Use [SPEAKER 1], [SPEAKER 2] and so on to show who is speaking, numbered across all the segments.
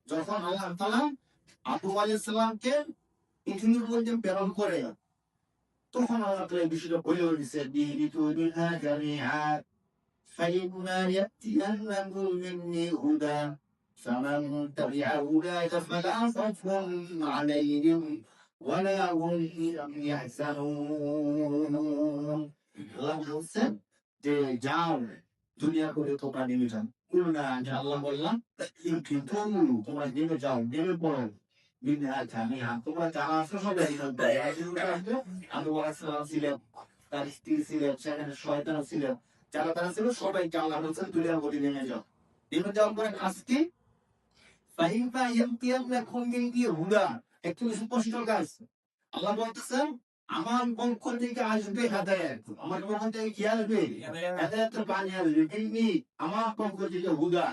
[SPEAKER 1] যখন আল্লাহ তাআলা আদম আলাইহিস সালামকে পৃথিবীর মধ্যে প্রেরণ করে, তখন আল্লাহ তাআলা এই বিষয়টা বলে দিয়েছে, ইহবিতু মিনহা জামিআ ফাইম্মা ইয়াতিয়ান্নাকুম মিন্নি হুদা ফামান তাবিআ হুদায়া ফালা খাউফুন আলাইহিম ওয়ালা হুম ইয়াহজানুন। আল্লাহ বলছেন যে যাও দুনিয়া করে তোমরা নেমে যাও। কুলনা, যে আল্লাহ বললাম কিন্তু তোমরা নেমে যাও, নেমে পড়ো। মিনহা জামিআ, তোমরা যারা আছো সবাই আসবে। আদম আলাইহিস সালাম ছিলেন, তার স্ত্রী ছিলেন, সেখানে শয়তান ছিলেন, যারা তারা ছিল সবাইকে আল্লাহ বলছেন দুনিয়ার মধ্যে নেমে যাও। নেমে যাওয়ার পরে আজকে ফাইম্মা ইয়াতিয়ান্নাকুম মিন্নি হুদা, একটু স্পষ্ট কাজ। আল্লাহ বলতেছেন আমার পক্ষ থেকে আসবে হেদায়েত, আমার পক্ষ থেকে কি আসবে? হেদায়েতের বাণী আসবে। মিন্নি, আমার পক্ষ থেকে হুদা,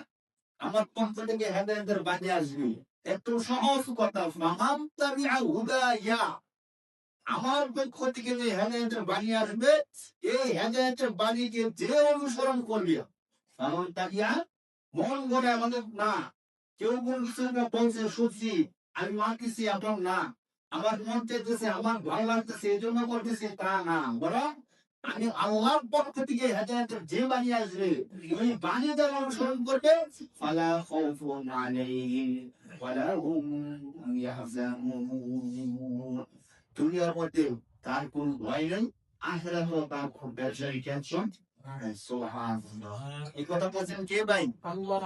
[SPEAKER 1] আমার পক্ষ থেকে হেদায়েতের বাণী আসবে। এত সহজ কথা। ফামান তাবিআ হুদায়া, আমার পক্ষ থেকে যে হেদায়েতের বাণী আসবে, এই হেদায়েতের বাণীকে যে অনুসরণ করবে, ফামান তাবিআ, মন গড়ে আমাদের না, কেউ কোন কিছু বলছে শুনছি আমি মানতেছি এখন না, আমার মন চাইতেছে আমার ভালো লাগতেছে এই জন্য করতেছি তা না, বরং আমি আল্লাহর পক্ষ থেকে হেদায়েতের যে বাণী আসবে ওই বাণী যারা অনুসরণ করবে, ফালা খাউফুন আলাইহিম ওয়ালা হুম ইয়াহজানুন। দুনিয়ার মধ্যে তার কোন ভয় নেই, আখিরাতেও তার খুব বেশি টেনশন। সুবহানাল্লাহ। এই কথা বলছেন কে ভাই? আল্লাহ।